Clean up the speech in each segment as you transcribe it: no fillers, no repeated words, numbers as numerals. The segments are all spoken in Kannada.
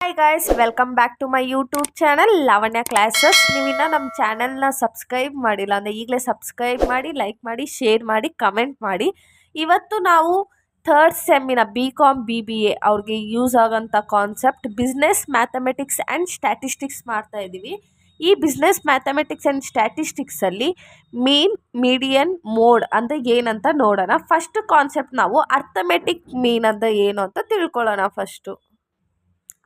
Hi guys, welcome back to my YouTube channel Lavanya classes. ನೀವಿನ್ನ ನಮ್ಮ ಚಾನಲ್ನ ಸಬ್ಸ್ಕ್ರೈಬ್ ಮಾಡಿಲ್ಲ ಅಂದರೆ ಈಗಲೇ ಸಬ್ಸ್ಕ್ರೈಬ್ ಮಾಡಿ, ಲೈಕ್ ಮಾಡಿ, ಶೇರ್ ಮಾಡಿ, ಕಮೆಂಟ್ ಮಾಡಿ. ಇವತ್ತು ನಾವು ಥರ್ಡ್ ಸೆಮ್ಮಿನ BCom BBA ಅವ್ರಿಗೆ ಯೂಸ್ ಆಗೋಂಥ concept business mathematics and statistics ಮಾಡ್ತಾ ಇದ್ದೀವಿ. ಈ ಬಿಸ್ನೆಸ್ ಮ್ಯಾಥಮೆಟಿಕ್ಸ್ ಆ್ಯಂಡ್ ಸ್ಟ್ಯಾಟಿಸ್ಟಿಕ್ಸಲ್ಲಿ ಮೀನ್, ಮೀಡಿಯನ್, ಮೋಡ್ ಅಂದರೆ ಏನಂತ ನೋಡೋಣ. ಫಸ್ಟ್ ಕಾನ್ಸೆಪ್ಟ್ ನಾವು ಅರ್ಥಮೆಟಿಕ್ ಮೀನ್ ಅಂದರೆ ಏನು ಅಂತ ತಿಳ್ಕೊಳ್ಳೋಣ.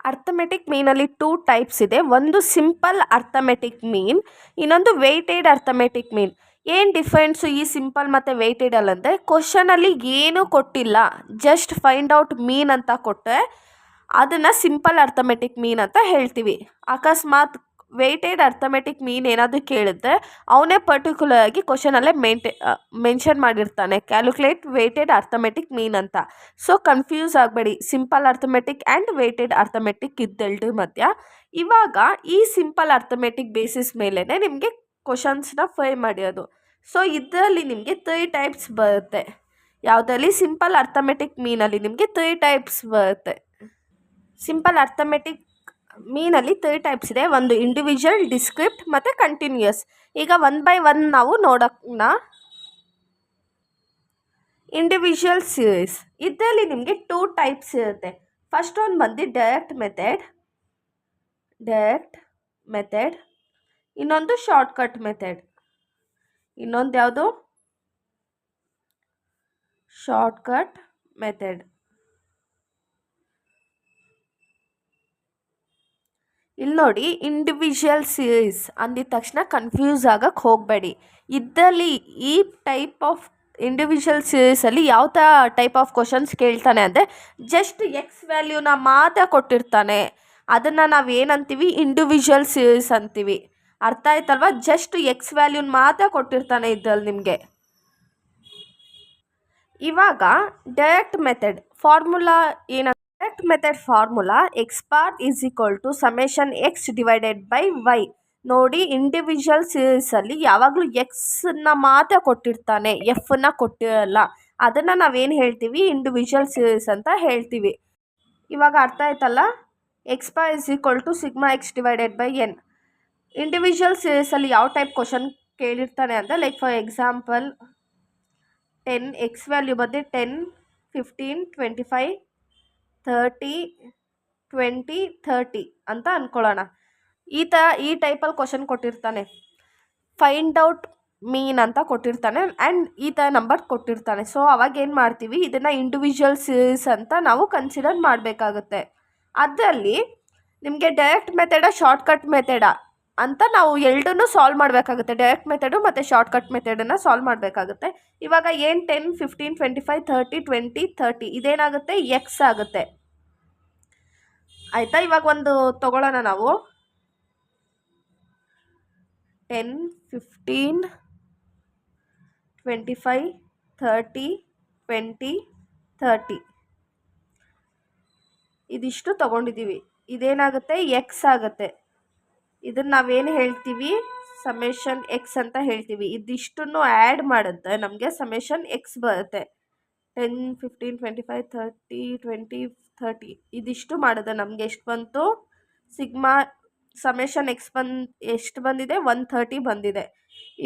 ಅರ್ಥಮೆಟಿಕ್ ಮೀನಲ್ಲಿ 2 ಟೈಪ್ಸ್ ಇದೆ. ಒಂದು ಸಿಂಪಲ್ ಅರ್ಥಮೆಟಿಕ್ ಮೀನ್, ಇನ್ನೊಂದು ವೆಯ್ಟೆಡ್ ಅರ್ಥಮೆಟಿಕ್ ಮೀನ್. ಏನು ಡಿಫ್ರೆನ್ಸು ಈ ಸಿಂಪಲ್ ಮತ್ತು ವೆಯ್ಟೆಡಲ್ಲಂದರೆ ಕ್ವಶನಲ್ಲಿ ಏನೂ ಕೊಟ್ಟಿಲ್ಲ, ಜಸ್ಟ್ ಫೈಂಡ್ ಔಟ್ ಮೀನ್ ಅಂತ ಕೊಟ್ಟರೆ ಅದನ್ನು ಸಿಂಪಲ್ ಅರ್ಥಮೆಟಿಕ್ ಮೀನ್ ಅಂತ ಹೇಳ್ತೀವಿ. ಅಕಸ್ಮಾತ್ ವೆಯ್ಟೆಡ್ ಅರ್ಥಮೆಟಿಕ್ ಮೀನ್ ಏನಾದರೂ ಕೇಳಿದ್ರೆ ಅವನೇ ಪರ್ಟಿಕ್ಯುಲರ್ ಆಗಿ ಕ್ವಶನಲ್ಲೇ ಮೆನ್ಷನ್ ಮಾಡಿರ್ತಾನೆ, ಕ್ಯಾಲ್ಕುಲೇಟ್ ವೆಯ್ಟೆಡ್ ಅರ್ಥಮೆಟಿಕ್ ಮೀನ್ ಅಂತ. ಸೊ ಕನ್ಫ್ಯೂಸ್ ಆಗಬೇಡಿ, simple arithmetic and weighted arithmetic ಇದ್ದೆರಡು ಮಧ್ಯ. ಇವಾಗ ಈ ಸಿಂಪಲ್ ಅರ್ಥಮೆಟಿಕ್ ಬೇಸಿಸ್ ಮೇಲೇ ನಿಮಗೆ ಕ್ವಶನ್ಸ್ನ ಫ್ರೈ ಮಾಡಿರೋದು. ಸೊ ಇದರಲ್ಲಿ ನಿಮಗೆ 3 ಟೈಪ್ಸ್ ಬರುತ್ತೆ. ಯಾವುದರಲ್ಲಿ? ಸಿಂಪಲ್ ಅರ್ಥಮೆಟಿಕ್ ಮೀನಲ್ಲಿ ನಿಮಗೆ 3 ಟೈಪ್ಸ್ ಬರುತ್ತೆ. ಸಿಂಪಲ್ ಅರ್ಥಮೆಟಿಕ್ ಮೀನಲ್ಲಿ 3 ಟೈಪ್ಸ್ ಇದೆ. ಒಂದು ಇಂಡಿವಿಜುವಲ್, ಡಿಸ್ಕ್ರಿಪ್ಟ್ ಮತ್ತು ಕಂಟಿನ್ಯೂಯಸ್. ಈಗ 1 ಬೈ 1 ನಾವು ನೋಡೋಣ. ಇಂಡಿವಿಜುವಲ್ ಸೀರೀಸ್ ಇದರಲ್ಲಿ ನಿಮಗೆ 2 ಟೈಪ್ಸ್ ಇರುತ್ತೆ. ಫಸ್ಟ್ ಒಂದು ಬಂದು ಡೈರೆಕ್ಟ್ ಮೆಥಡ್, ಇನ್ನೊಂದು ಶಾರ್ಟ್ಕಟ್ ಮೆಥಡ್. ಇನ್ನೊಂದು ಯಾವುದು? Shortcut method. ಇಲ್ಲಿ ನೋಡಿ, ಇಂಡಿವಿಜುವಲ್ ಸೀರೀಸ್ ಅಂದಿದ ತಕ್ಷಣ ಕನ್ಫ್ಯೂಸ್ ಆಗಕ್ಕೆ ಹೋಗಬೇಡಿ. ಇದರಲ್ಲಿ ಈ ಟೈಪ್ ಆಫ್ ಇಂಡಿವಿಜುವಲ್ ಸೀರೀಸಲ್ಲಿ ಯಾವ ಥರ ಟೈಪ್ ಆಫ್ ಕ್ವಶನ್ಸ್ ಕೇಳ್ತಾನೆ ಅಂದರೆ, ಜಸ್ಟ್ ಎಕ್ಸ್ ವ್ಯಾಲ್ಯೂನ ಮಾತ್ರ ಕೊಟ್ಟಿರ್ತಾನೆ. ಅದನ್ನು ನಾವು ಏನಂತೀವಿ? ಇಂಡಿವಿಜುವಲ್ ಸೀರೀಸ್ ಅಂತೀವಿ. ಅರ್ಥ ಆಯ್ತಲ್ವ? ಜಸ್ಟ್ ಎಕ್ಸ್ ವ್ಯಾಲ್ಯೂನ ಮಾತ್ರ ಕೊಟ್ಟಿರ್ತಾನೆ ಇದರಲ್ಲಿ ನಿಮಗೆ. ಇವಾಗ ಡೈರೆಕ್ಟ್ ಮೆಥಡ್ ಫಾರ್ಮುಲಾ ಏನಂತ? Direct method formula X bar is equal to summation X divided by Y. ನೋಡಿ, ಇಂಡಿವಿಜುವಲ್ ಸೀರೀಸಲ್ಲಿ ಯಾವಾಗಲೂ ಎಕ್ಸನ್ನ ಮಾತ್ರ ಕೊಟ್ಟಿರ್ತಾನೆ, ಎಫ್ನ ಕೊಟ್ಟಿರಲ್ಲ. ಅದನ್ನು ನಾವೇನು ಹೇಳ್ತೀವಿ? ಇಂಡಿವಿಜುವಲ್ ಸೀರೀಸ್ ಅಂತ ಹೇಳ್ತೀವಿ. ಇವಾಗ ಅರ್ಥ ಆಯ್ತಲ್ಲ? X bar is equal to sigma x divided by n. Individual ಸೀರೀಸಲ್ಲಿ ಯಾವ ಟೈಪ್ ಕ್ವಶನ್ ಕೇಳಿರ್ತಾನೆ ಅಂದರೆ, like for example 10 x value ಬಂದು 10, 15, 25, 30, 20, 30 ಅಂತ ಅಂದ್ಕೊಳ್ಳೋಣ. ಈ ಟೈಪಲ್ಲಿ ಕ್ವಶನ್ ಕೊಟ್ಟಿರ್ತಾನೆ. ಫೈಂಡ್ ಔಟ್ ಮೀನ್ ಅಂತ ಕೊಟ್ಟಿರ್ತಾನೆ ಆ್ಯಂಡ್ ಈ ಥರ ನಂಬರ್ ಕೊಟ್ಟಿರ್ತಾನೆ. ಸೊ ಅವಾಗ ಏನು ಮಾಡ್ತೀವಿ? ಇದನ್ನು ಇಂಡಿವಿಜುವಲ್ ಸೀರೀಸ್ ಅಂತ ನಾವು ಕನ್ಸಿಡರ್ ಮಾಡಬೇಕಾಗುತ್ತೆ. ಅದರಲ್ಲಿ ನಿಮಗೆ ಡೈರೆಕ್ಟ್ ಮೆಥಡ, ಶಾರ್ಟ್ಕಟ್ ಮೆಥಡ ಅಂತ ನಾವು ಎರಡನ್ನೂ ಸಾಲ್ವ್ ಮಾಡಬೇಕಾಗುತ್ತೆ. ಡೈರೆಕ್ಟ್ ಮೆಥಡು ಮತ್ತು ಶಾರ್ಟ್ಕಟ್ ಮೆಥಡನ್ನು ಸಾಲ್ವ್ ಮಾಡಬೇಕಾಗುತ್ತೆ. ಇವಾಗ ಏನು 10, 15, 25, 30, 20, 30 ಇದೇನಾಗುತ್ತೆ? ಎಕ್ಸ್ ಆಗುತ್ತೆ. ಆಯಿತಾ? ಇವಾಗ ಒಂದು ತಗೊಳ್ಳೋಣ ನಾವು. 10, 15, 25, 30, 20, 30 ಇದಿಷ್ಟು ತಗೊಂಡಿದ್ದೀವಿ. ಇದೇನಾಗುತ್ತೆ? ಎಕ್ಸ್ ಆಗುತ್ತೆ. ಇದನ್ನು ನಾವೇನು ಹೇಳ್ತೀವಿ? ಸಮೇಷನ್ ಎಕ್ಸ್ ಅಂತ ಹೇಳ್ತೀವಿ. ಇದಿಷ್ಟನ್ನು ಆ್ಯಡ್ ಮಾಡಿದ್ರೆ ನಮಗೆ ಸಮೇಷನ್ ಎಕ್ಸ್ ಬರುತ್ತೆ. 10, 15, 25, 30, 20, 30 ಇದಿಷ್ಟು ಮಾಡಿದ್ರೆ ನಮಗೆ ಎಷ್ಟು ಬಂತು? ಸಿಗ್ಮಾ ಸಮೇಷನ್ ಎಕ್ಸ್ ಎಷ್ಟು ಬಂದಿದೆ? 130 ಬಂದಿದೆ.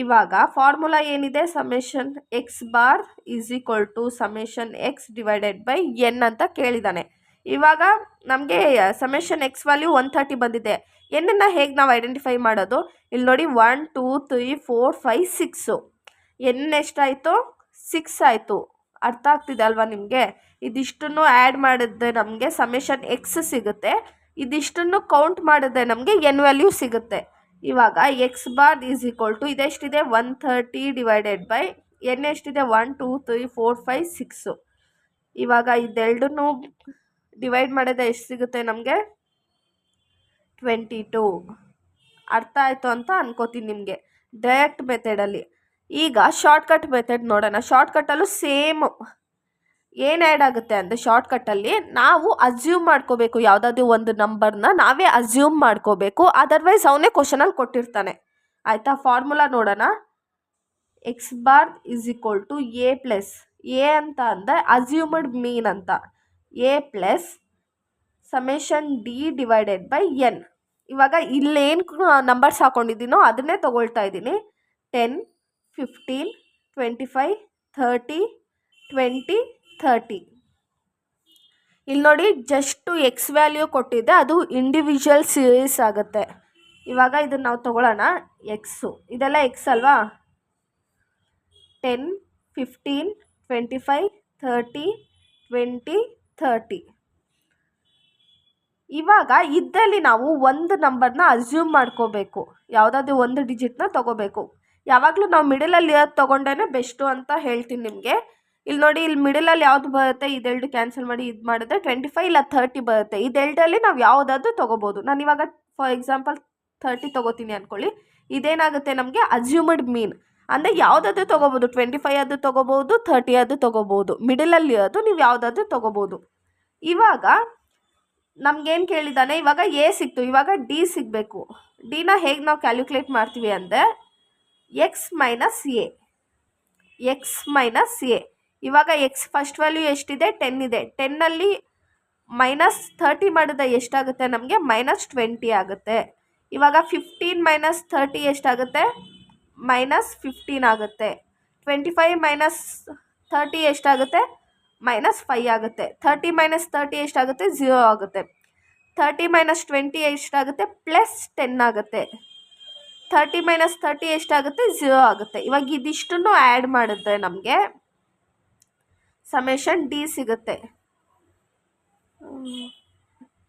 ಇವಾಗ ಫಾರ್ಮುಲಾ ಏನಿದೆ? Summation x bar is equal to summation X divided by n ಅಂತ ಕೇಳಿದ್ದಾನೆ. ಇವಾಗ ನಮಗೆ ಸಮೇಷನ್ ಎಕ್ಸ್ ವ್ಯಾಲ್ಯೂ 130 ಬಂದಿದೆ. ಎನ್ನನ್ನು ಹೇಗೆ ನಾವು ಐಡೆಂಟಿಫೈ ಮಾಡೋದು? ಇಲ್ಲಿ ನೋಡಿ, 1, 2, 3, 4, 5, 6 ಎನ್ ಎಷ್ಟಾಯಿತು? 6 ಆಯಿತು. ಅರ್ಥ ಆಗ್ತಿದೆ ಅಲ್ವಾ ನಿಮಗೆ? ಇದಿಷ್ಟನ್ನು ಆ್ಯಡ್ ಮಾಡಿದ್ರೆ ನಮಗೆ ಸಮೇಷನ್ ಎಕ್ಸ್ ಸಿಗುತ್ತೆ. ಇದಿಷ್ಟನ್ನು ಕೌಂಟ್ ಮಾಡಿದ್ರೆ ನಮಗೆ ಎನ್ ವ್ಯಾಲ್ಯೂ ಸಿಗುತ್ತೆ. ಇವಾಗ x bar is equal to ಇದೆಷ್ಟಿದೆ? 130 ಡಿವೈಡೆಡ್ ಬೈ ಎನ್ ಎಷ್ಟಿದೆ? 1, 2, 3, 4, 5, 6. ಇವಾಗ ಇದೆರಡನ್ನೂ ಡಿವೈಡ್ ಮಾಡಿದ್ರೆ ಎಷ್ಟು ಸಿಗುತ್ತೆ ನಮಗೆ? 22. ಅರ್ಥ ಆಯಿತು ಅಂತ ಅನ್ಕೋತೀನಿ ನಿಮಗೆ ಡೈರೆಕ್ಟ್ ಮೆಥಡಲ್ಲಿ. ಈಗ ಶಾರ್ಟ್ಕಟ್ ಮೆಥಡ್ ನೋಡೋಣ. ಶಾರ್ಟ್ಕಟ್ಟಲ್ಲೂ ಸೇಮ್. ಏನು ಆ್ಯಡ್ ಆಗುತ್ತೆ ಅಂದರೆ, ಶಾರ್ಟ್ಕಟ್ಟಲ್ಲಿ ನಾವು ಅಸ್ಯೂಮ್ ಮಾಡ್ಕೋಬೇಕು. ಯಾವುದಾದ್ರೂ ಒಂದು ನಂಬರ್ನ ನಾವೇ ಅಸ್ಯೂಮ್ ಮಾಡ್ಕೋಬೇಕು. ಅದರ್ವೈಸ್ ಅವನೇ ಕ್ವಶನಲ್ಲಿ ಕೊಟ್ಟಿರ್ತಾನೆ. ಆಯಿತಾ? ಫಾರ್ಮುಲಾ ನೋಡೋಣ. X bar is equal to a plus a ಅಂತ ಅಂದರೆ ಅಸ್ಯೂಮ್ಡ್ ಮೀನ್ ಅಂತ. A plus summation d divided by n. ಇವಾಗ ಇಲ್ಲೇನು ನಂಬರ್ಸ್ ಹಾಕ್ಕೊಂಡಿದ್ದೀನೋ ಅದನ್ನೇ ತೊಗೊಳ್ತಾ ಇದ್ದೀನಿ. 10, 15, 25, 30, 20, 30. ಇಲ್ಲಿ ನೋಡಿ ಜಸ್ಟು ಎಕ್ಸ್ ವ್ಯಾಲ್ಯೂ ಕೊಟ್ಟಿದ್ದೆ, ಅದು ಇಂಡಿವಿಜುವಲ್ ಸೀರೀಸ್ ಆಗುತ್ತೆ. ಇವಾಗ ಇದನ್ನು ನಾವು ತೊಗೊಳ್ಳೋಣ. ಎಕ್ಸು ಇದೆಲ್ಲ ಎಕ್ಸ್ ಅಲ್ವಾ. 10, 15, 25, 30, 20, 30. ಇವಾಗ ಇದರಲ್ಲಿ ನಾವು ಒಂದು ನಂಬರ್ನ ಅಸ್ಯೂಮ್ ಮಾಡ್ಕೋಬೇಕು, ಯಾವುದಾದ್ರೂ ಒಂದು ಡಿಜಿಟ್ನ ತೊಗೋಬೇಕು. ಯಾವಾಗಲೂ ನಾವು ಮಿಡಲಲ್ಲಿ ಇರೋದು ತೊಗೊಂಡೇ ಬೆಸ್ಟು ಅಂತ ಹೇಳ್ತೀನಿ ನಿಮಗೆ. ಇಲ್ಲಿ ನೋಡಿ, ಇಲ್ಲಿ ಮಿಡಲಲ್ಲಿ ಯಾವುದು ಬರುತ್ತೆ, ಇದೆರಡು ಕ್ಯಾನ್ಸಲ್ ಮಾಡಿ ಇದು ಮಾಡಿದ್ರೆ 25 ಇಲ್ಲ 30 ಬರುತ್ತೆ. ಇದೆರಡರಲ್ಲಿ ನಾವು ಯಾವುದಾದ್ರೂ ತೊಗೋಬೋದು. ನಾನು ಇವಾಗ ಫಾರ್ ಎಕ್ಸಾಂಪಲ್ 30 ತೊಗೋತೀನಿ ಅಂದ್ಕೊಳ್ಳಿ. ಇದೇನಾಗುತ್ತೆ ನಮಗೆ ಅಸ್ಯೂಮ್ಡ್ ಮೀನ್, ಅಂದರೆ ಯಾವುದಾದ್ರೂ ತೊಗೋಬೋದು. 25 ಅದು ತೊಗೋಬೋದು, 30 ಅದು ತೊಗೋಬೋದು. ಮಿಡಲಲ್ಲಿ ಇರೋದು ನೀವು ಯಾವುದಾದ್ರೂ ತೊಗೋಬೋದು. ಇವಾಗ ನಮಗೇನು ಕೇಳಿದ್ದಾನೆ, ಇವಾಗ ಎ ಸಿಕ್ತು, ಇವಾಗ ಡಿ ಸಿಗಬೇಕು. ಡಿನ ಹೇಗೆ ನಾವು ಕ್ಯಾಲ್ಕುಲೇಟ್ ಮಾಡ್ತೀವಿ ಅಂದರೆ ಎಕ್ಸ್ ಮೈನಸ್ ಎ. ಇವಾಗ ಎಕ್ಸ್ ಫಸ್ಟ್ ವ್ಯಾಲ್ಯೂ ಎಷ್ಟಿದೆ, 10 ಇದೆ. 10ನಲ್ಲಿ -30 ಮಾಡಿದ್ರೆ ಎಷ್ಟಾಗುತ್ತೆ ನಮಗೆ, -20 ಆಗುತ್ತೆ. ಇವಾಗ 15 - 30 ಎಷ್ಟಾಗುತ್ತೆ, -15 ಆಗುತ್ತೆ. 25 - 30 ಎಷ್ಟಾಗುತ್ತೆ, -5 ಆಗುತ್ತೆ. 30 - 30 ಎಷ್ಟಾಗುತ್ತೆ, 0 ಆಗುತ್ತೆ. 30 - 20 ಎಷ್ಟಾಗುತ್ತೆ, +10 ಆಗುತ್ತೆ. 30 - 30 ಎಷ್ಟಾಗುತ್ತೆ, 0 ಆಗುತ್ತೆ. ಇವಾಗ ಇದಿಷ್ಟನ್ನು ಆ್ಯಡ್ ಮಾಡಿದ್ರೆ ನಮಗೆ ಸಮೇಷನ್ ಡಿ ಸಿಗುತ್ತೆ.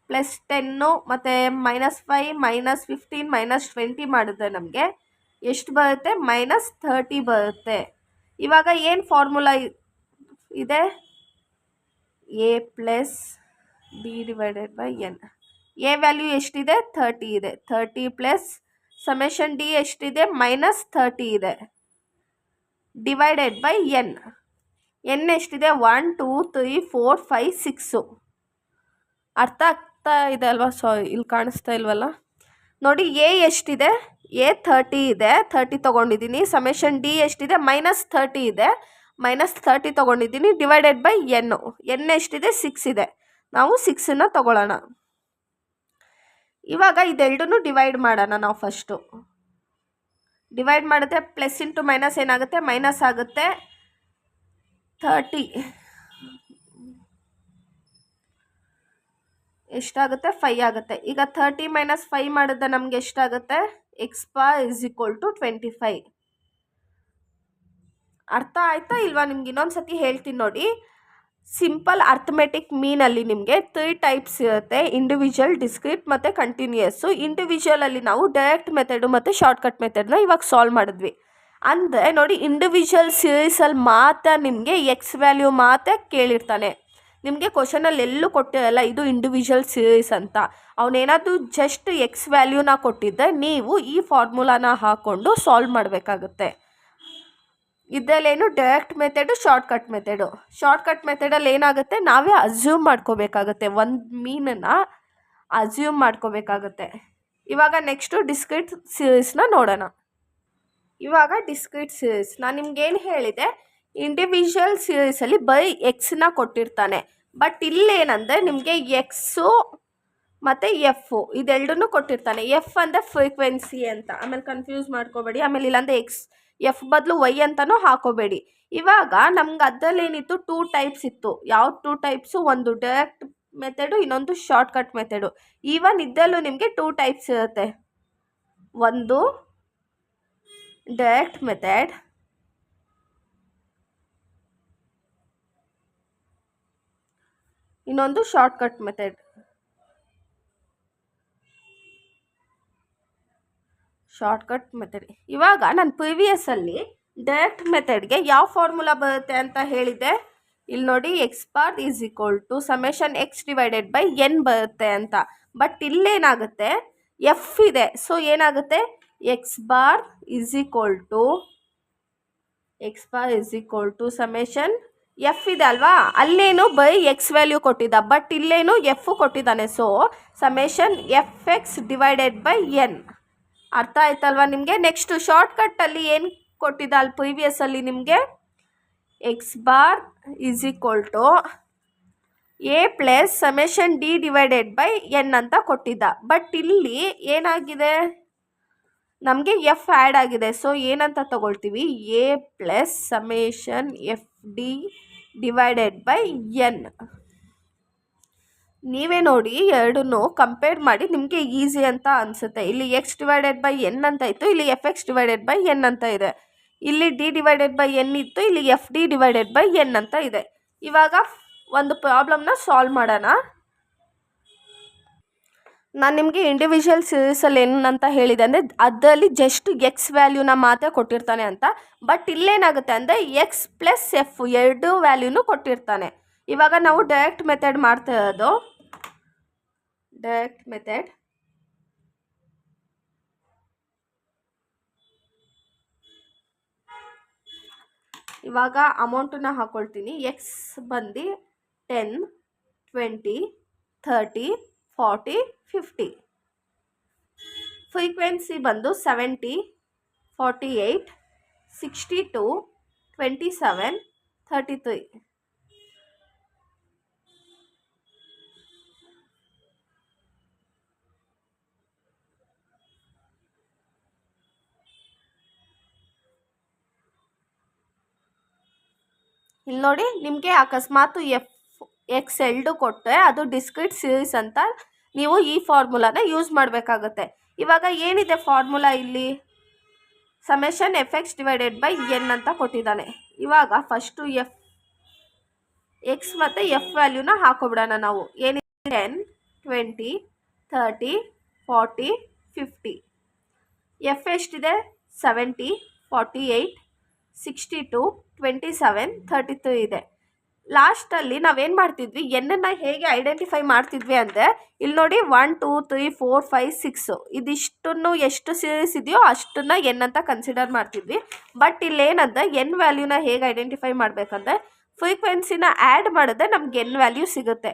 +10 ಮತ್ತು -5 -15 -20 ಮಾಡಿದ್ರೆ ನಮಗೆ ಎಷ್ಟು ಬರುತ್ತೆ, -30 ಬರುತ್ತೆ. ಇವಾಗ ಏನು ಫಾರ್ಮುಲಾ ಇದೆ, A plus D divided by n. A value ಎಷ್ಟಿದೆ, 30 ಇದೆ. 30 ಪ್ಲಸ್ ಸಮೇಷನ್ ಡಿ ಎಷ್ಟಿದೆ, -30 ಇದೆ, ಡಿವೈಡೆಡ್ ಬೈ ಎನ್. ಎನ್ ಎಷ್ಟಿದೆ, 1 2 3 4 5 6. ಅರ್ಥ ಆಗ್ತಾ ಇದೆ ಅಲ್ವಾ? ಇಲ್ಲಿ ಕಾಣಿಸ್ತಾ ಇಲ್ವಲ್ಲ ನೋಡಿ. ಎ ಎಷ್ಟಿದೆ, ಎ 30 ಇದೆ, 30 ತೊಗೊಂಡಿದ್ದೀನಿ. ಸಮೇಷನ್ ಡಿ ಎಷ್ಟಿದೆ, -30 ಇದೆ, -30 ತೊಗೊಂಡಿದ್ದೀನಿ, ಡಿವೈಡೆಡ್ ಬೈ ಎನ್ನು. ಎನ್ ಎಷ್ಟಿದೆ, 6 ಇದೆ. ನಾವು 6ನ್ನು ತೊಗೊಳ್ಳೋಣ. ಇವಾಗ ಇದೆರಡನ್ನೂ ಡಿವೈಡ್ ಮಾಡೋಣ ನಾವು ಫಸ್ಟು. ಡಿವೈಡ್ ಮಾಡಿದ್ರೆ ಪ್ಲಸ್ ಇಂಟು ಮೈನಸ್ ಏನಾಗುತ್ತೆ, ಮೈನಸ್ ಆಗುತ್ತೆ. 30 ಎಷ್ಟಾಗುತ್ತೆ, 5 ಆಗುತ್ತೆ. ಈಗ 30 - 5 ಮಾಡಿದ್ರೆ ನಮಗೆ ಎಷ್ಟಾಗುತ್ತೆ, ಎಕ್ಸ್ ಬಾರ್ = 25. ಅರ್ಥ ಆಯ್ತಾ ಇಲ್ವಾ ನಿಮ್ಗೆ? ಇನ್ನೊಂದು ಸತಿ ಹೇಳ್ತೀನಿ ನೋಡಿ. ಸಿಂಪಲ್ ಅರ್ಥಮೆಟಿಕ್ ಮೀನಲ್ಲಿ ನಿಮಗೆ 3 ಟೈಪ್ಸ್ ಇರುತ್ತೆ, ಇಂಡಿವಿಜುವಲ್, ಡಿಸ್ಕ್ರೀಟ್ ಮತ್ತು ಕಂಟಿನ್ಯೂಯಸ್ಸು. ಇಂಡಿವಿಜುವಲಲ್ಲಿ ನಾವು ಡೈರೆಕ್ಟ್ ಮೆಥಡು ಮತ್ತು ಶಾರ್ಟ್ಕಟ್ ಮೆಥಡ್ನ ಇವಾಗ ಸಾಲ್ವ್ ಮಾಡಿದ್ವಿ. ಅಂದರೆ ನೋಡಿ, ಇಂಡಿವಿಜುವಲ್ ಸೀರೀಸಲ್ಲಿ ಮಾತ್ರ ನಿಮಗೆ ಎಕ್ಸ್ ವ್ಯಾಲ್ಯೂ ಮಾತ್ರ ಕೇಳಿರ್ತಾನೆ. ನಿಮಗೆ ಕ್ವಶನಲ್ಲಿ ಎಲ್ಲೂ ಕೊಟ್ಟಿರಲ್ಲ ಇದು ಇಂಡಿವಿಜುವಲ್ ಸೀರೀಸ್ ಅಂತ. ಅವನೇನಾದರೂ ಜಸ್ಟ್ ಎಕ್ಸ್ ವ್ಯಾಲ್ಯೂನ ಕೊಟ್ಟಿದ್ದರೆ ನೀವು ಈ ಫಾರ್ಮುಲಾನ ಹಾಕ್ಕೊಂಡು ಸಾಲ್ವ್ ಮಾಡಬೇಕಾಗುತ್ತೆ. ಇದರಲ್ಲೇನು direct method, shortcut method. Shortcut ಮೆಥಡಲ್ಲಿ ಏನಾಗುತ್ತೆ, ನಾವೇ ಅಸ್ಯೂಮ್ ಮಾಡ್ಕೋಬೇಕಾಗುತ್ತೆ, ಒಂದು ಮೀನನ್ನು ಅಸ್ಯೂಮ್ ಮಾಡ್ಕೋಬೇಕಾಗುತ್ತೆ. ಇವಾಗ ನೆಕ್ಸ್ಟು ಡಿಸ್ಕ್ರೀಟ್ ಸೀರೀಸ್ನ ನೋಡೋಣ. ಇವಾಗ ಡಿಸ್ಕ್ರೀಟ್ ಸೀರೀಸ್ ನಾನು ನಿಮ್ಗೇನು ಹೇಳಿದೆ, ಇಂಡಿವಿಜುವಲ್ ಸೀರೀಸಲ್ಲಿ ಬೈ ಎಕ್ಸ್ನ ಕೊಟ್ಟಿರ್ತಾನೆ. ಬಟ್ ಇಲ್ಲೇನಂದರೆ ನಿಮಗೆ ಎಕ್ಸು ಮತ್ತು ಎಫು ಇದೆರಡನ್ನೂ ಕೊಟ್ಟಿರ್ತಾನೆ. ಎಫ್ ಅಂದರೆ ಫ್ರೀಕ್ವೆನ್ಸಿ ಅಂತ, ಆಮೇಲೆ ಕನ್ಫ್ಯೂಸ್ ಮಾಡ್ಕೋಬೇಡಿ. ಆಮೇಲೆ ಇಲ್ಲಾಂದರೆ ಎಫ್ ಬದಲು ವೈ ಅಂತಲೂ ಹಾಕೋಬೇಡಿ. ಇವಾಗ ನಮ್ಗೆ ಅದರಲ್ಲೇನಿತ್ತು, 2 ಟೈಪ್ಸ್ ಇತ್ತು. ಯಾವ 2 ಟೈಪ್ಸು, ಒಂದು ಡೈರೆಕ್ಟ್ ಮೆಥಡು, ಇನ್ನೊಂದು ಶಾರ್ಟ್ಕಟ್ ಮೆಥಡು. ಈವನ್ ಇದರಲ್ಲೂ ನಿಮಗೆ 2 ಟೈಪ್ಸ್ ಇರುತ್ತೆ. ಒಂದು ಡೈರೆಕ್ಟ್ ಮೆಥಡ್, ಇನ್ನೊಂದು ಶಾರ್ಟ್ಕಟ್ ಮೆಥಡ್. ಇವಾಗ ನಾನು ಪ್ರಿವಿಯಸ್ಸಲ್ಲಿ ಡೈರೆಕ್ಟ್ ಮೆಥಡ್ಗೆ ಯಾವ ಫಾರ್ಮುಲಾ ಬರುತ್ತೆ ಅಂತ ಹೇಳಿದೆ. ಇಲ್ಲಿ ನೋಡಿ, X bar = summation X divided by N ಬರುತ್ತೆ ಅಂತ. ಬಟ್ ಇಲ್ಲೇನಾಗುತ್ತೆ, ಎಫ್ ಇದೆ. ಸೊ ಏನಾಗುತ್ತೆ, ಎಕ್ಸ್ ಬಾರ್ = ಸಮೇಷನ್ ಎಫ್ ಇದೆ ಅಲ್ವಾ, ಅಲ್ಲೇನು ಬೈ ಎಕ್ಸ್ ವ್ಯಾಲ್ಯೂ ಕೊಟ್ಟಿದ್ದ, ಬಟ್ ಇಲ್ಲೇನು ಎಫ್ ಕೊಟ್ಟಿದ್ದಾನೆ. So summation f x divided by N. ಅರ್ಥ ಆಯ್ತಲ್ವಾ ನಿಮಗೆ? ನೆಕ್ಸ್ಟು ಶಾರ್ಟ್ಕಟ್ಟಲ್ಲಿ ಏನು ಕೊಟ್ಟಿದ್ದ, ಅಲ್ಲಿ ಪ್ರೀವಿಯಸ್ಸಲ್ಲಿ ನಿಮಗೆ X bar = A plus summation d divided by n ಅಂತ ಕೊಟ್ಟಿದ್ದ. ಬಟ್ ಇಲ್ಲಿ ಏನಾಗಿದೆ, ನಮಗೆ ಎಫ್ ಆ್ಯಡ್ ಆಗಿದೆ. ಸೊ ಏನಂತ ತಗೊಳ್ತೀವಿ, A plus summation f d divided by N. ನೀವೇ ನೋಡಿ ಎರಡನ್ನೂ ಕಂಪೇರ್ ಮಾಡಿ ನಿಮಗೆ ಈಸಿ ಅಂತ ಅನಿಸುತ್ತೆ. ಇಲ್ಲಿ ಎಕ್ಸ್ ಡಿವೈಡೆಡ್ ಬೈ ಎನ್ ಅಂತ ಇತ್ತು, ಇಲ್ಲಿ F x divided by n ಅಂತ ಇದೆ. ಇಲ್ಲಿ ಡಿ ಡಿವೈಡೆಡ್ ಬೈ ಎನ್ ಇತ್ತು, ಇಲ್ಲಿ F d divided by n ಅಂತ ಇದೆ. ಇವಾಗ ಒಂದು ಪ್ರಾಬ್ಲಮ್ನ ಸಾಲ್ವ್ ಮಾಡೋಣ. ನಾನು ನಿಮಗೆ ಇಂಡಿವಿಜುವಲ್ ಸೀರೀಸಲ್ಲಿ ಏನಂತ ಹೇಳಿದೆ ಅಂದರೆ ಅದರಲ್ಲಿ ಜಸ್ಟ್ ಎಕ್ಸ್ ವ್ಯಾಲ್ಯೂನ ಮಾತ್ರ ಕೊಟ್ಟಿರ್ತಾನೆ ಅಂತ. ಬಟ್ ಇಲ್ಲೇನಾಗುತ್ತೆ ಅಂದರೆ ಎಕ್ಸ್ ಪ್ಲಸ್ ಎಫ್ ಎರಡು ವ್ಯಾಲ್ಯೂನು ಕೊಟ್ಟಿರ್ತಾನೆ. ಇವಾಗ ನಾವು ಡೈರೆಕ್ಟ್ ಮೆಥಡ್ ಮಾಡ್ತಾ ಇರೋದು. ಡೈರೆಕ್ಟ್ ಮೆಥಡ್ ಇವಾಗ ಅಮೌಂಟನ್ನ ಹಾಕೊಳ್ತೀನಿ. ಎಕ್ಸ್ ಬಂದು 10, 20, 30, 40, 50. ಫ್ರೀಕ್ವೆನ್ಸಿ ಬಂದು 70, 48, 62, 27, 33. ಇಲ್ಲಿ ನೋಡಿ, ನಿಮಗೆ ಅಕಸ್ಮಾತ್ ಎಕ್ಸ್ ಎರಡು ಕೊಟ್ಟರೆ ಅದು ಡಿಸ್ಕ್ರೀಟ್ ಸೀರೀಸ್ ಅಂತ ನೀವು ಈ ಫಾರ್ಮುಲಾನ ಯೂಸ್ ಮಾಡಬೇಕಾಗುತ್ತೆ. ಇವಾಗ ಏನಿದೆ ಫಾರ್ಮುಲಾ, ಇಲ್ಲಿ summation f x divided by n ಅಂತ ಕೊಟ್ಟಿದ್ದಾನೆ. ಇವಾಗ ಫಸ್ಟು ಎಕ್ಸ್ ಮತ್ತು ಎಫ್ ವ್ಯಾಲ್ಯೂನ ಹಾಕೋಬಿಡೋಣ ನಾವು. ಏನಿದೆ 10, 20, 30, 40, 50. ಎಫ್ ಎಷ್ಟಿದೆ 70, 48, 62, 27, 33 ಇದೆ. ಲಾಸ್ಟಲ್ಲಿ ನಾವೇನು ಮಾಡ್ತಿದ್ವಿ, ಎನ್ನನ್ನು ಹೇಗೆ ಐಡೆಂಟಿಫೈ ಮಾಡ್ತಿದ್ವಿ ಅಂದರೆ ಇಲ್ಲಿ ನೋಡಿ 1, 2, 3, 4, 5, 6 ಇದಿಷ್ಟನ್ನು ಎಷ್ಟು ಸೀರೀಸ್ ಇದೆಯೋ ಅಷ್ಟನ್ನು ಎನ್ ಅಂತ ಕನ್ಸಿಡರ್ ಮಾಡ್ತಿದ್ವಿ. ಬಟ್ ಇಲ್ಲೇನಂದ್ರೆ ಎನ್ ವ್ಯಾಲ್ಯೂನ ಹೇಗೆ ಐಡೆಂಟಿಫೈ ಮಾಡಬೇಕಂದ್ರೆ ಫ್ರೀಕ್ವೆನ್ಸಿನ ಆ್ಯಡ್ ಮಾಡಿದ್ರೆ ನಮ್ಗೆ ಎನ್ ವ್ಯಾಲ್ಯೂ ಸಿಗುತ್ತೆ.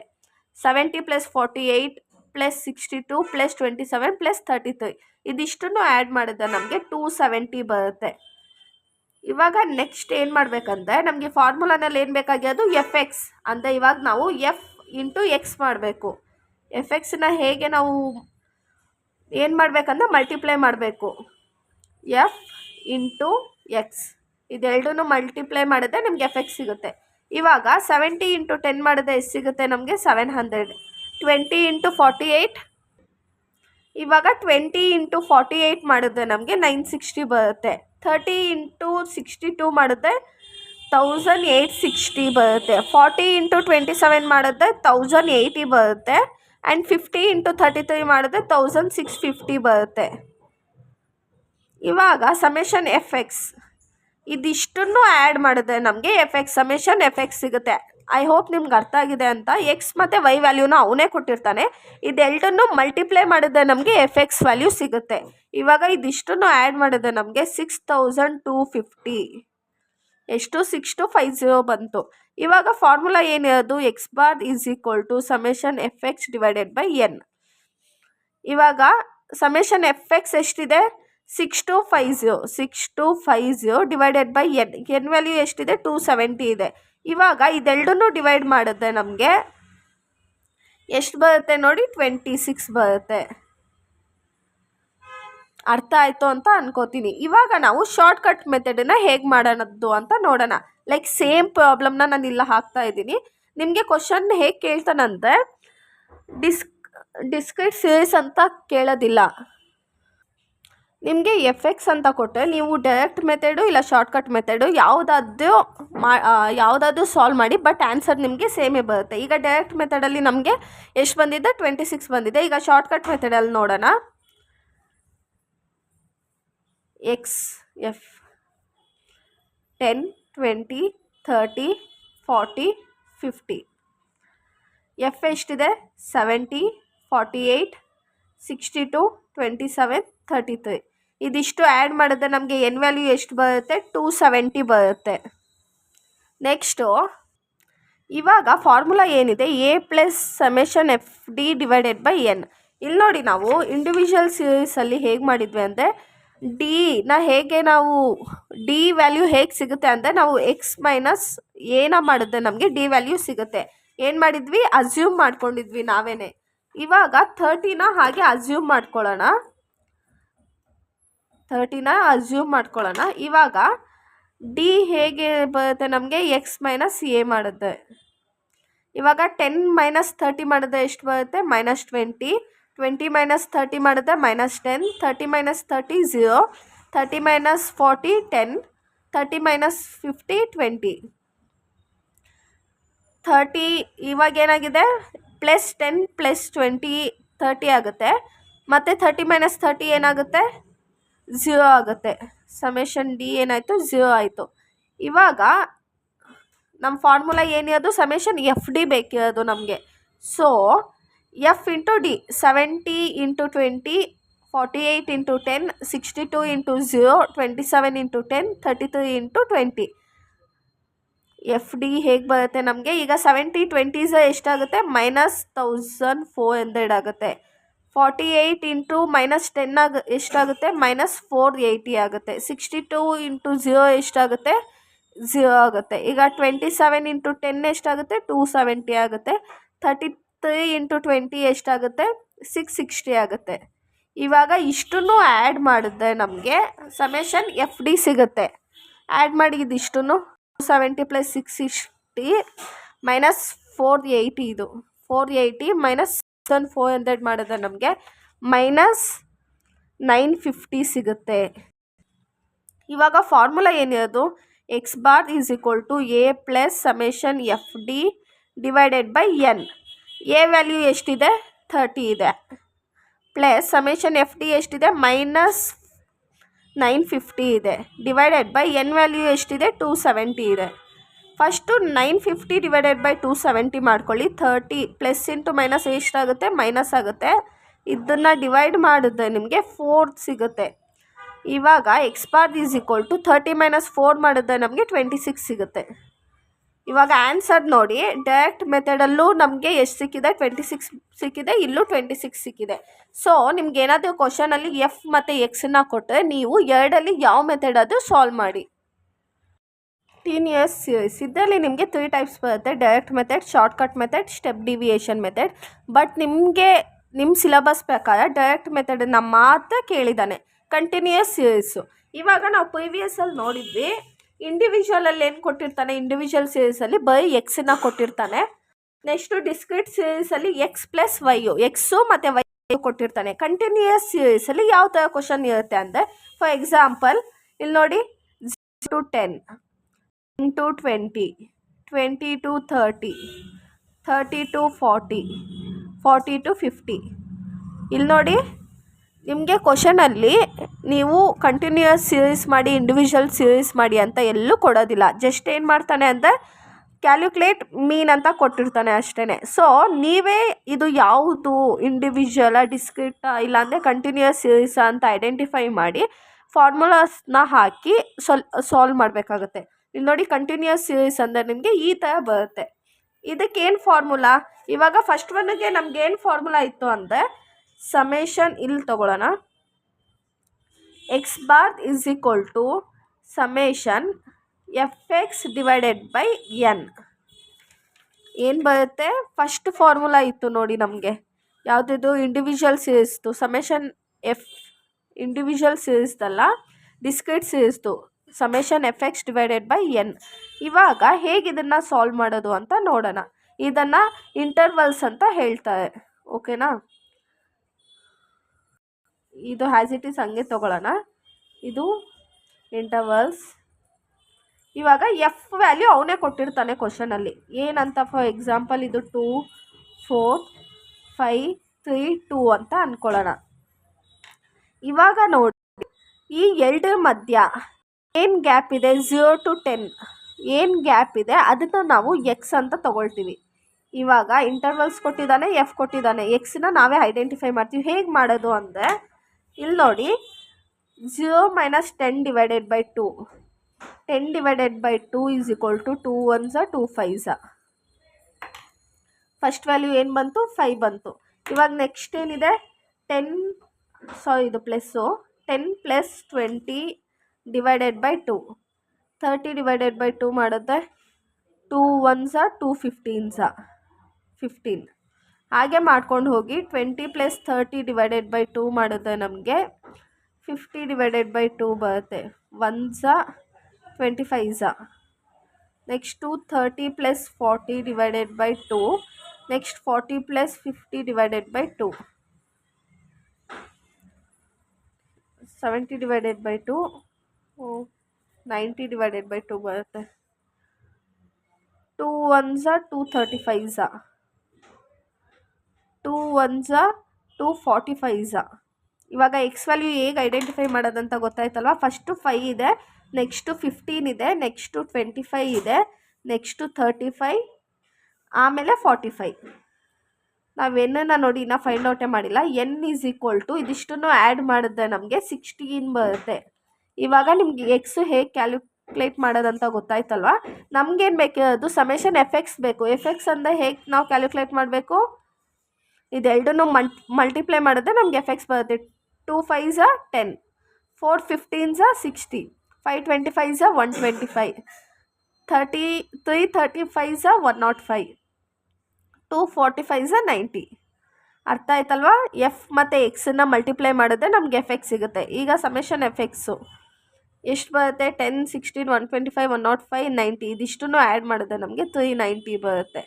70 + 48 + 62 + 27 + 33 ಇದಿಷ್ಟನ್ನು ಆ್ಯಡ್ ಮಾಡಿದ್ರೆ ನಮಗೆ 270 ಬರುತ್ತೆ. ಇವಾಗ ನೆಕ್ಸ್ಟ್ ಏನು ಮಾಡಬೇಕಂದ್ರೆ ನಮಗೆ ಫಾರ್ಮುಲಾನಲ್ಲಿ ಏನು ಬೇಕಾಗಿರೋದು ಎಫ್ ಎಕ್ಸ್ ಅಂದರೆ ಇವಾಗ ನಾವು ಎಫ್ ಇಂಟು ಎಕ್ಸ್ ಮಾಡಬೇಕು. ಎಫ್ ಎಕ್ಸನ್ನ ಹೇಗೆ ನಾವು ಏನು ಮಾಡಬೇಕಂದ್ರೆ ಮಲ್ಟಿಪ್ಲೈ ಮಾಡಬೇಕು. ಎಫ್ ಇಂಟು ಎಕ್ಸ್ ಇದೆರಡೂ ಮಲ್ಟಿಪ್ಲೈ ಮಾಡಿದ್ರೆ ನಮಗೆ ಎಫ್ ಎಕ್ಸ್ ಸಿಗುತ್ತೆ. ಇವಾಗ 70 × 10 ಮಾಡಿದ್ರೆ ಎಷ್ಟು ಸಿಗುತ್ತೆ ನಮಗೆ 700. 20 × 48 ಇವಾಗ 20 × 48 ಮಾಡಿದ್ರೆ ನಮಗೆ 960 ಬರುತ್ತೆ. 30 × 62 ಮಾಡಿದ್ರೆ 1860 ಬರುತ್ತೆ. 40 × 27 ಮಾಡಿದ್ರೆ 1080 ಬರುತ್ತೆ. ಆ್ಯಂಡ್ 50 × 33 ಮಾಡಿದ್ರೆ 1650 ಬರುತ್ತೆ. ಇವಾಗ ಸಮೇಷನ್ ಎಫ್ ಎಕ್ಸ್ ಇದಿಷ್ಟನ್ನು ಆ್ಯಡ್ ಮಾಡಿದ್ರೆ ನಮಗೆ F X summation f X ಸಿಗುತ್ತೆ. ಐ ಹೋಪ್ ನಿಮ್ಗೆ ಅರ್ಥ ಆಗಿದೆ ಅಂತ. ಎಕ್ಸ್ ಮತ್ತು ವೈ ವ್ಯಾಲ್ಯೂನ ಅವನೇ ಕೊಟ್ಟಿರ್ತಾನೆ. ಇದೆರಡನ್ನು ಮಲ್ಟಿಪ್ಲೈ ಮಾಡಿದ್ರೆ ನಮಗೆ ಎಫ್ ಎಕ್ಸ್ ವ್ಯಾಲ್ಯೂ ಸಿಗುತ್ತೆ. ಇವಾಗ ಇದಿಷ್ಟನ್ನು ಆ್ಯಡ್ ಮಾಡಿದ್ರೆ ನಮಗೆ 6250 ಎಷ್ಟು 6250 ಬಂತು. ಇವಾಗ ಫಾರ್ಮುಲಾ ಏನಿರೋದು x bar is equal to summation f x divided by n. ಇವಾಗ ಸಮೇಷನ್ ಎಫ್ ಎಕ್ಸ್ ಎಷ್ಟಿದೆ 6250 divided by n. N value ಎಷ್ಟಿದೆ 270 ಇದೆ. ಇವಾಗ ಇದೆರಡನ್ನೂ ಡಿವೈಡ್ ಮಾಡಿದ್ರೆ ನಮಗೆ ಎಷ್ಟು ಬರುತ್ತೆ ನೋಡಿ 26 ಬರುತ್ತೆ. ಅರ್ಥ ಆಯಿತು ಅಂತ ಅನ್ಕೋತೀನಿ. ಇವಾಗ ನಾವು ಶಾರ್ಟ್ಕಟ್ ಮೆಥಡನ್ನು ಹೇಗೆ ಮಾಡೋಣದ್ದು ಅಂತ ನೋಡೋಣ. ಲೈಕ್ ಸೇಮ್ ಪ್ರಾಬ್ಲಮ್ನ ನಾನು ಇಲ್ಲ ಹಾಕ್ತಾ ಇದ್ದೀನಿ. ನಿಮಗೆ ಕ್ವಶನ್ ಹೇಗೆ ಕೇಳ್ತಾನಂದರೆ ಡಿಸ್ಕ್ರೀಟ್ ಸೀರೀಸ್ ಅಂತ ಕೇಳೋದಿಲ್ಲ. ನಿಮಗೆ ಎಫ್ ಎಕ್ಸ್ ಅಂತ ಕೊಟ್ಟರೆ ನೀವು ಡೈರೆಕ್ಟ್ ಮೆಥಡು ಇಲ್ಲ ಶಾರ್ಟ್ಕಟ್ ಮೆಥಡು ಯಾವುದಾದ್ರೂ ಸಾಲ್ವ್ ಮಾಡಿ, ಬಟ್ ಆನ್ಸರ್ ನಿಮಗೆ ಸೇಮೇ ಬರುತ್ತೆ. ಈಗ ಡೈರೆಕ್ಟ್ ಮೆಥಡಲ್ಲಿ ನಮಗೆ ಎಷ್ಟು ಬಂದಿದೆ 26 ಬಂದಿದೆ. ಈಗ ಶಾರ್ಟ್ಕಟ್ ಮೆಥಡಲ್ಲಿ ನೋಡೋಣ. X F 10, 20, 30, 40, 50. ಎಫ್ ಎಷ್ಟಿದೆ 70, 48, 62, 27, 33 ಇದಿಷ್ಟು ಆ್ಯಡ್ ಮಾಡಿದ್ರೆ ನಮಗೆ ಎನ್ ವ್ಯಾಲ್ಯೂ ಎಷ್ಟು ಬರುತ್ತೆ 270 ಬರುತ್ತೆ. ನೆಕ್ಸ್ಟು ಇವಾಗ ಫಾರ್ಮುಲಾ ಏನಿದೆ A plus summation f d divided by N. ಇಲ್ಲಿ ನೋಡಿ ನಾವು ಇಂಡಿವಿಜುವಲ್ ಸೀರೀಸಲ್ಲಿ ಹೇಗೆ ಮಾಡಿದ್ವಿ ಅಂದರೆ ಡಿನ ಹೇಗೆ ನಾವು ಡಿ ವ್ಯಾಲ್ಯೂ ಹೇಗೆ ಸಿಗುತ್ತೆ ಅಂದರೆ ನಾವು ಎಕ್ಸ್ ಮೈನಸ್ ಏನ ಮಾಡಿದ್ರೆ ನಮಗೆ ಡಿ ವ್ಯಾಲ್ಯೂ ಸಿಗುತ್ತೆ. ಏನು ಮಾಡಿದ್ವಿ, ಅಸ್ಯೂಮ್ ಮಾಡ್ಕೊಂಡಿದ್ವಿ ನಾವೇನೆ. ಇವಾಗ 30ನ ಹಾಗೆ ಅಸ್ಯೂಮ್ ಮಾಡ್ಕೊಳ್ಳೋಣ. ಇವಾಗ ಡಿ ಹೇಗೆ ಬರುತ್ತೆ ನಮಗೆ, ಎಕ್ಸ್ ಮೈನಸ್ ಎ ಮಾಡುತ್ತೆ. ಇವಾಗ 10 ಮೈನಸ್ 30 ಮಾಡಿದ್ರೆ ಎಷ್ಟು ಬರುತ್ತೆ, -20. 20 ಮೈನಸ್ 30 ಮಾಡಿದ್ರೆ -10. 30 ಮೈನಸ್ 30 0. 30 ಮೈನಸ್ 40 10. 30 ಮೈನಸ್ 50 20. 30 ಇವಾಗ ಏನಾಗಿದೆ, +10 +20 30 ಆಗುತ್ತೆ. ಮತ್ತು 30 ಮೈನಸ್ 30 ಏನಾಗುತ್ತೆ, 0 ಆಗುತ್ತೆ. ಸಮೇಷನ್ ಡಿ ಏನಾಯಿತು, 0 ಆಯಿತು. ಇವಾಗ ನಮ್ಮ ಫಾರ್ಮುಲಾ ಏನಿರೋದು, ಸಮೇಷನ್ ಎಫ್ ಡಿ ಬೇಕಿರೋದು ನಮಗೆ. So F into D, 70 into 20, 48 into 10, 62 into 0, 27 into 10, 33 into 20. F D ಹೇಗೆ ಬರುತ್ತೆ ನಮಗೆ, ಈಗ 70 20 ಎಷ್ಟಾಗುತ್ತೆ, -1400 ಆಗುತ್ತೆ. 48 ಇಂಟು -10 ಎಷ್ಟಾಗುತ್ತೆ, -480 ಆಗುತ್ತೆ. 62 ಇಂಟು 0 ಎಷ್ಟಾಗುತ್ತೆ, 0 ಆಗುತ್ತೆ. ಈಗ 27 ಇಂಟು 10 ಎಷ್ಟಾಗುತ್ತೆ, 270 ಆಗುತ್ತೆ. 33 ಇಂಟು 20 ಎಷ್ಟಾಗುತ್ತೆ, 660 ಆಗುತ್ತೆ. ಇವಾಗ ಇಷ್ಟನ್ನು ಆ್ಯಡ್ ಮಾಡಿದ್ರೆ ನಮಗೆ ಸಮೇಷನ್ ಎಫ್ ಡಿ ಸಿಗುತ್ತೆ. ಆ್ಯಡ್ ಮಾಡಿ ಇದಿಷ್ಟನ್ನು 270 + 660 -480, ಇದು 480 -1400 ಮಾಡಿದ್ರೆ ನಮಗೆ -950 ಸಿಗುತ್ತೆ. ಇವಾಗ ಫಾರ್ಮುಲಾ ಏನಿರೋದು, x bar is equal to a plus summation f d divided by n. A value ಎಷ್ಟಿದೆ, 30 ಇದೆ. ಪ್ಲಸ್ ಸಮೇಷನ್ ಎಫ್ ಡಿ ಎಷ್ಟಿದೆ, -950 ಇದೆ. ಡಿವೈಡೆಡ್ ಬೈ ಎನ್ ವ್ಯಾಲ್ಯೂ ಎಷ್ಟಿದೆ, 270 ಇದೆ. ಫಸ್ಟು 950 ಡಿವೈಡೆಡ್ ಬೈ 270 ಮಾಡ್ಕೊಳ್ಳಿ. 30 ಪ್ಲಸ್ ಇಂಟು ಮೈನಸ್ ಎಷ್ಟಾಗುತ್ತೆ, ಮೈನಸ್ ಆಗುತ್ತೆ. ಇದನ್ನು ಡಿವೈಡ್ ಮಾಡಿದ್ರೆ ನಿಮಗೆ 4 ಸಿಗುತ್ತೆ. ಇವಾಗ x bar is equal to 30 - 4 ಮಾಡಿದ್ರೆ ನಮಗೆ 26 ಸಿಗುತ್ತೆ. ಇವಾಗ ಆನ್ಸರ್ ನೋಡಿ, ಡೈರೆಕ್ಟ್ ಮೆಥಡಲ್ಲೂ ನಮಗೆ ಎಷ್ಟು ಸಿಕ್ಕಿದೆ, 26 ಸಿಕ್ಕಿದೆ. ಇಲ್ಲೂ 26 ಸಿಕ್ಕಿದೆ. ಸೊ ನಿಮ್ಗೆ ಏನಾದರೂ ಕ್ವಶನಲ್ಲಿ ಎಫ್ ಮತ್ತು ಎಕ್ಸನ್ನ ಕೊಟ್ಟರೆ ನೀವು ಎರಡಲ್ಲಿ ಯಾವ ಮೆಥಡ್ ಅದು ಸಾಲ್ವ್ ಮಾಡಿ. ಕಂಟಿನ್ಯೂಯಸ್ ಸೀರೀಸ್ ಇದರಲ್ಲಿ ನಿಮಗೆ 3 ಟೈಪ್ಸ್ ಬರುತ್ತೆ, direct method, shortcut method, step deviation method. But ನಿಮಗೆ ನಿಮ್ಮ ಸಿಲೆಬಸ್ ಪ್ರಕಾರ ಡೈರೆಕ್ಟ್ ಮೆಥಡನ್ನು ಮಾತ್ರ ಕೇಳಿದ್ದಾನೆ, ಕಂಟಿನ್ಯೂಯಸ್ ಸೀರೀಸು. ಇವಾಗ ನಾವು ಪ್ರಿವಿಯಸ್ಸಲ್ಲಿ ನೋಡಿದ್ವಿ, ಇಂಡಿವಿಜುವಲಲ್ಲಿ ಏನು ಕೊಟ್ಟಿರ್ತಾನೆ, ಇಂಡಿವಿಜುವಲ್ ಸೀರೀಸಲ್ಲಿ ಬೈ ಎಕ್ಸನ್ನ ಕೊಟ್ಟಿರ್ತಾನೆ. ನೆಕ್ಸ್ಟು ಡಿಸ್ಕ್ರೀಟ್ ಸೀರೀಸಲ್ಲಿ ಎಕ್ಸ್ ಪ್ಲಸ್ ವೈಯು, ಎಕ್ಸು ಮತ್ತು ವೈ ಕೊಟ್ಟಿರ್ತಾನೆ. ಕಂಟಿನ್ಯೂಯಸ್ ಸೀರೀಸಲ್ಲಿ ಯಾವ ಥರ ಕ್ವಶನ್ ಇರುತ್ತೆ ಅಂದರೆ, ಫಾರ್ ಎಕ್ಸಾಂಪಲ್ ಇಲ್ಲಿ ನೋಡಿ, 0 to 10, 10 to 20, 20 to 30, 30 to 40, 40 to 50. ಇಲ್ಲಿ ನೋಡಿ, ನಿಮಗೆ ಕ್ವಶನಲ್ಲಿ ನೀವು ಕಂಟಿನ್ಯೂಯಸ್ ಸೀರೀಸ್ ಮಾಡಿ, ಇಂಡಿವಿಜುವಲ್ ಸೀರೀಸ್ ಮಾಡಿ ಅಂತ ಎಲ್ಲೂ ಕೊಡೋದಿಲ್ಲ. ಜಸ್ಟ್ ಏನು ಮಾಡ್ತಾನೆ ಅಂದರೆ ಕ್ಯಾಲ್ಕುಲೇಟ್ ಮೀನ್ ಅಂತ ಕೊಟ್ಟಿರ್ತಾನೆ ಅಷ್ಟೇ. ಸೊ ನೀವೇ ಇದು ಯಾವುದು ಇಂಡಿವಿಜುವಲ, ಡಿಸ್ಕ್ರೀಟ, ಇಲ್ಲಾಂದರೆ ಕಂಟಿನ್ಯೂಯಸ್ ಸೀರೀಸ ಅಂತ ಐಡೆಂಟಿಫೈ ಮಾಡಿ ಫಾರ್ಮುಲಾಸ್ನ ಹಾಕಿ ಸಾಲ್ವ್ ಮಾಡಬೇಕಾಗುತ್ತೆ. ಇಲ್ಲಿ ನೋಡಿ, ಕಂಟಿನ್ಯೂಯಸ್ ಸೀರೀಸ್ ಅಂದರೆ ನಿಮಗೆ ಈ ಥರ ಬರುತ್ತೆ. ಇದಕ್ಕೇನು ಫಾರ್ಮುಲಾ, ಇವಾಗ ಫಸ್ಟ್ ಒನ್ಗೆ ನಮಗೇನು ಫಾರ್ಮುಲಾ ಇತ್ತು ಅಂದರೆ, ಸಮೇಷನ್ ಇಲ್ಲಿ ತಗೊಳ್ಳೋಣ, x bar is equal to summation f x divided by n. ಏನು ಬರುತ್ತೆ, ಫಸ್ಟ್ ಫಾರ್ಮುಲಾ ಇತ್ತು ನೋಡಿ ನಮಗೆ, ಯಾವುದಿದು, ಇಂಡಿವಿಜುವಲ್ ಸೀರೀಸ್ದು ಸಮೇಷನ್ ಎಫ್, ಇಂಡಿವಿಜುವಲ್ ಸೀರೀಸ್ದಲ್ಲ, ಡಿಸ್ಕ್ರೀಟ್ ಸೀರೀಸ್ದು summation f x divided by n. ಇವಾಗ ಹೇಗೆ ಇದನ್ನು ಸಾಲ್ವ್ ಮಾಡೋದು ಅಂತ ನೋಡೋಣ. ಇದನ್ನು ಇಂಟರ್ವಲ್ಸ್ ಅಂತ ಹೇಳ್ತಾರೆ, ಓಕೆನಾ. ಇದು ಹ್ಯಾಸ್ ಇಟ್ ಈಸ್ ಹಂಗೆ ತೊಗೊಳ್ಳೋಣ, ಇದು ಇಂಟರ್ವಲ್ಸ್. ಇವಾಗ ಎಫ್ ವ್ಯಾಲ್ಯೂ ಅವನೇ ಕೊಟ್ಟಿರ್ತಾನೆ ಕ್ವಶನಲ್ಲಿ, ಏನಂತ, ಫಾರ್ ಎಕ್ಸಾಂಪಲ್ ಇದು 2 4 5 3 2 ಅಂತ ಅಂದ್ಕೊಳ್ಳೋಣ. ಇವಾಗ ನೋಡಿ, ಈ ಎರಡರ ಮಧ್ಯ ಏನು ಗ್ಯಾಪ್ ಇದೆ, 0 to 10 ಏನು ಗ್ಯಾಪ್ ಇದೆ ಅದನ್ನು ನಾವು ಎಕ್ಸ್ ಅಂತ ತೊಗೊಳ್ತೀವಿ. ಇವಾಗ ಇಂಟರ್ವಲ್ಸ್ ಕೊಟ್ಟಿದ್ದಾನೆ, ಎಫ್ ಕೊಟ್ಟಿದ್ದಾನೆ, ಎಕ್ಸನ್ನ ನಾವೇ ಐಡೆಂಟಿಫೈ ಮಾಡ್ತೀವಿ. ಹೇಗೆ ಮಾಡೋದು ಅಂದರೆ, ಇಲ್ಲಿ ನೋಡಿ, 0 - 10 divided by 2, 10 divided by 2 is equal to 2 1s 2 5s. First value ಏನು ಬಂತು, 5 ಬಂತು. ಇವಾಗ ನೆಕ್ಸ್ಟ್ ಏನಿದೆ, 10 ಇದು plus, 10 + 20 divided by 2, 30 divided by 2 ಮಾಡಿದ್ರೆ 2 1s 2 15s. 15. ಹಾಗೆ ಮಾಡ್ಕೊಂಡು ಹೋಗಿ 20 + 30 ಡಿವೈಡೆಡ್ ಬೈ 2 ಮಾಡಿದ್ರೆ ನಮಗೆ 50 ಡಿವೈಡೆಡ್ ಬೈ 2 ಬರುತ್ತೆ. 1 25. Next 30 + 40 divided by 2. Next 40 + 50 divided by 2. 70 divided by 2 90 divided by 2 ಬರುತ್ತೆ. 2 1s 235. 2 1s 245. ಇವಾಗ ಎಕ್ಸ್ ವ್ಯಾಲ್ಯೂ ಹೇಗೆ ಐಡೆಂಟಿಫೈ ಮಾಡೋದಂತ ಗೊತ್ತಾಯ್ತಲ್ವ. ಫಸ್ಟು 5 ಇದೆ, ನೆಕ್ಸ್ಟು 15 ಇದೆ, ನೆಕ್ಸ್ಟು 25 ಇದೆ, ನೆಕ್ಸ್ಟು 35, ಆಮೇಲೆ 45. ನಾವು ಎನ್ನನ್ನು ನೋಡಿ ಇನ್ನೂ ಫೈಂಡ್ ಔಟೇ ಮಾಡಿಲ್ಲ. n = ಇದಿಷ್ಟನ್ನು ಆ್ಯಡ್ ಮಾಡಿದ್ರೆ ನಮಗೆ 16 ಬರುತ್ತೆ. ಇವಾಗ ನಿಮಗೆ ಎಕ್ಸು ಹೇಗೆ ಕ್ಯಾಲ್ಕುಲೇಟ್ ಮಾಡೋದಂತ ಗೊತ್ತಾಯ್ತಲ್ವ. ನಮಗೇನು ಬೇಕಿರೋದು ಸಮೇಷನ್ ಎಫ್ ಬೇಕು. ಎಫ್ ಅಂದರೆ ಹೇಗೆ ನಾವು ಕ್ಯಾಲ್ಕುಲೇಟ್ ಮಾಡಬೇಕು, ಇದೆರಡನ್ನೂ ಮಲ್ಟಿಪ್ಲೈ ಮಾಡಿದ್ರೆ ನಮಗೆ ಎಫ್ ಬರುತ್ತೆ. 2 5s 10, 4 15s 60, 5 25s 125, 3 35s 105, 2 45s 90. ಅರ್ಥ ಆಯ್ತಲ್ವಾ. ಎಫ್ ಮತ್ತು ಎಕ್ಸನ್ನು ಮಲ್ಟಿಪ್ಲೈ ಮಾಡಿದ್ರೆ ನಮಗೆ ಎಫ್ ಸಿಗುತ್ತೆ. ಈಗ ಸಮೇಷನ್ ಎಫ್ ಎಷ್ಟು ಬರುತ್ತೆ, 10 16 125 105 90. ಇದಿಷ್ಟನ್ನು ಆ್ಯಡ್ ಮಾಡಿದ್ರೆ ನಮಗೆ 390 ಬರುತ್ತೆ.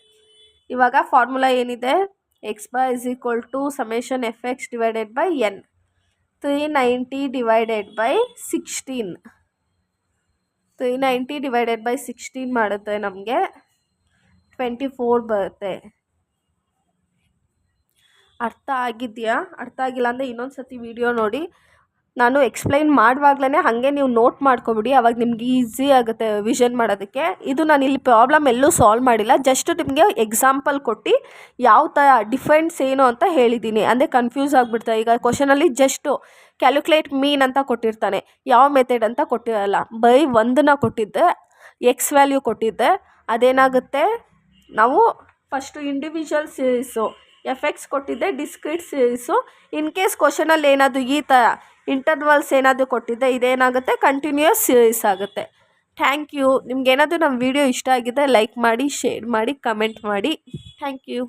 ಇವಾಗ ಫಾರ್ಮುಲಾ ಏನಿದೆ, x bar = summation fx divided by n. 390 divided by 16. 390 divided by 16 ಮಾಡಿದ್ರೆ ನಮಗೆ 24 ಬರುತ್ತೆ. ಅರ್ಥ ಆಗಿದೆಯಾ? ಅರ್ಥ ಆಗಿಲ್ಲ ಅಂದರೆ ಇನ್ನೊಂದು ಸತಿ ವಿಡಿಯೋ ನೋಡಿ. ನಾನು ಎಕ್ಸ್ಪ್ಲೈನ್ ಮಾಡುವಾಗಲೇ ಹಾಗೆ ನೀವು ನೋಟ್ ಮಾಡ್ಕೊಬಿಡಿ, ಅವಾಗ ನಿಮ್ಗೆ ಈಸಿ ಆಗುತ್ತೆ ವಿಷನ್ ಮಾಡೋದಕ್ಕೆ. ಇದು ನಾನು ಇಲ್ಲಿ ಪ್ರಾಬ್ಲಮ್ ಎಲ್ಲೂ ಸಾಲ್ವ್ ಮಾಡಿಲ್ಲ, ಜಸ್ಟ್ ನಿಮಗೆ ಎಕ್ಸಾಂಪಲ್ ಕೊಟ್ಟು ಯಾವ ಥರ ಡಿಫ್ರೆನ್ಸ್ ಏನು ಅಂತ ಹೇಳಿದ್ದೀನಿ. ಅಂದರೆ ಕನ್ಫ್ಯೂಸ್ ಆಗಿಬಿಡ್ತಾರೆ. ಈಗ ಕ್ವಶನಲ್ಲಿ ಜಸ್ಟು ಕ್ಯಾಲ್ಕುಲೇಟ್ ಮೀನ್ ಅಂತ ಕೊಟ್ಟಿರ್ತಾನೆ, ಯಾವ ಮೆಥಡ್ ಅಂತ ಕೊಟ್ಟಿರಲ್ಲ. ಬೈ ಒಂದನ್ನ ಕೊಟ್ಟಿದ್ದೆ, ಎಕ್ಸ್ ವ್ಯಾಲ್ಯೂ ಕೊಟ್ಟಿದ್ದೆ. ಅದೇನಾಗುತ್ತೆ, ನಾವು ಫಸ್ಟು ಇಂಡಿವಿಜುವಲ್ ಸೀರೀಸು ಎಫ್ ಕೊಟ್ಟಿದ್ದೆ, ಡಿಸ್ಕ್ರೀಟ್ ಸೀರೀಸು. ಇನ್ ಕೇಸ್ ಕ್ವಶನಲ್ಲಿ ಏನಾದರೂ ಈ ಥರ ಇಂಟರ್ವಲ್ಸ್ ಏನಾದರೂ ಕೊಟ್ಟಿದ್ದೆ, ಇದೇನಾಗುತ್ತೆ ಕಂಟಿನ್ಯೂಯಸ್ ಸೀರೀಸ್ ಆಗುತ್ತೆ. Thank you. ನಿಮ್ಗೇನಾದರೂ ನಮ್ಮ ವಿಡಿಯೋ ಇಷ್ಟ ಆಗಿದ್ದರೆ ಲೈಕ್ ಮಾಡಿ, ಶೇರ್ ಮಾಡಿ, ಕಮೆಂಟ್ ಮಾಡಿ. Thank you.